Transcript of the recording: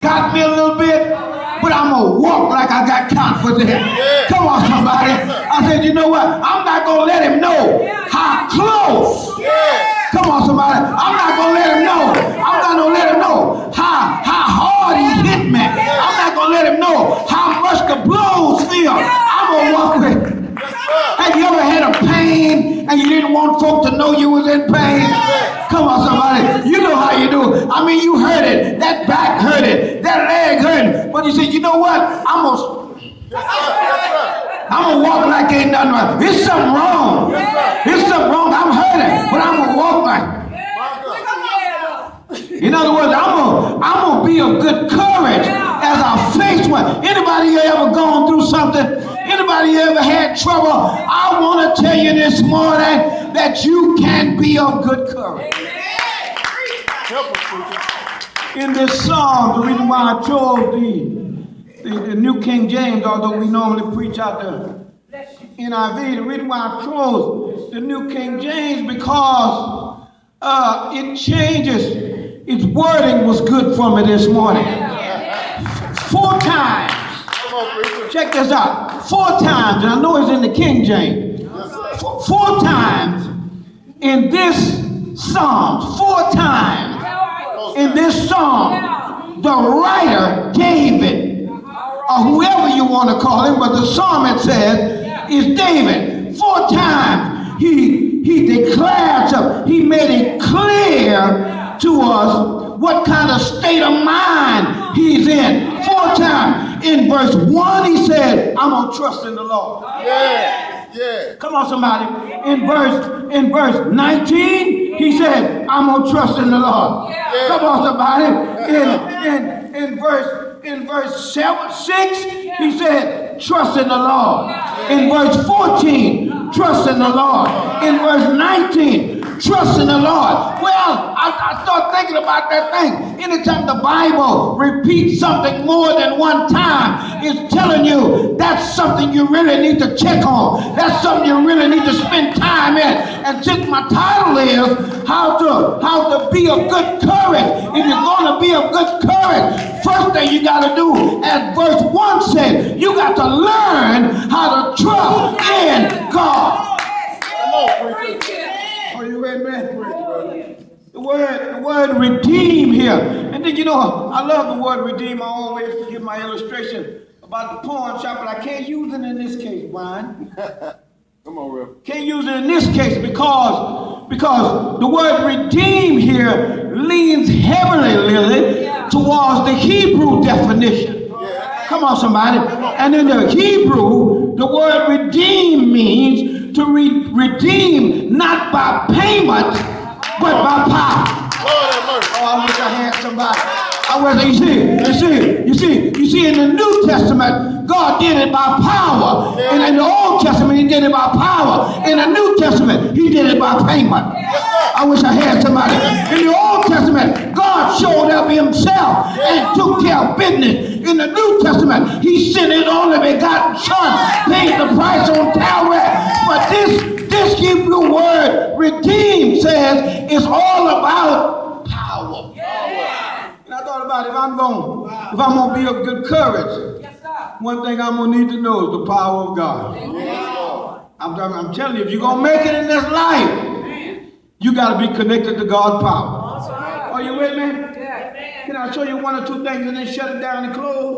got me a little bit, but I'm going to walk like I got confidence. Come on, somebody. I said, you know what? I'm not going to let him know how close. Come on, somebody. I'm not going to let him know. I'm not going to let him know how hard he hit me. I'm not going to let him know how much the blows feel. I'm going to walk with him. Have you ever had a pain and you didn't want folk to know you was in pain? Come on, somebody. You know how you do. I mean, you heard it. That back hurt it. That leg hurt it. But you said, you know what? I'm gonna walk like ain't nothing wrong. There's something wrong. There's something wrong. I'm hurting, but I'm gonna walk like. In other words, I'm gonna be of good courage as I face one. Anybody ever gone through something? Anybody ever had trouble? I want to tell you this morning that you can be of good courage. In this psalm, the reason why I chose the New King James, although we normally preach out the NIV, the reason why I chose the New King James because it changes. Its wording was good for me this morning. 4 times. Check this out. 4 times, and I know it's in the King James. 4 times in this psalm. 4 times in this psalm, the writer David, or whoever you want to call him, but the psalmist says is David. 4 times he declared something. He made it clear to us what kind of state of mind he's in. 4 times. In verse 1, he said, I'm going to trust in the Lord. Yeah. Come on, somebody. In verse 19, he said, I'm going to trust in the Lord. Come on, somebody. In verse 6, he said, trust in the Lord. In verse 14, trust in the Lord. In verse 19, trust in the Lord. Well, I start thinking about that thing. Anytime the Bible repeats something more than one time, it's telling you that's something you really need to check on. That's something you really need to spend time in. And since my title is how to be of good courage, if you're going to be of good courage, first thing you got to do, as verse 1 said, you got to learn how to trust in God. Come on, preacher. Are you ready, man? The word redeem here. And then, you know, I love the word redeem. I always give my illustration about the pawn shop, but I can't use it in this case, Brian. Come on, Rev. Can't use it in this case because the word redeem here leans heavily, Lily, towards the Hebrew definition. Come on, somebody. And in the Hebrew, the word redeem means to redeem not by payment, but by power. Oh, I wish I had somebody. You see, in the New Testament, God did it by power. And in the Old Testament, he did it by power. In the New Testament, he did it by payment. I wish I had somebody. In the Old Testament, God showed up himself and took care of business. In the New Testament, he sent his only begotten son, paid the price on Calvary. But this Hebrew word, redeem, says it's all about power. And I thought about if I'm gonna be of good courage, one thing I'm gonna need to know is the power of God. I'm telling you, if you're gonna make it in this life, you gotta be connected to God's power. Are you with me? Can I show you 1 or 2 things and then shut it down and close?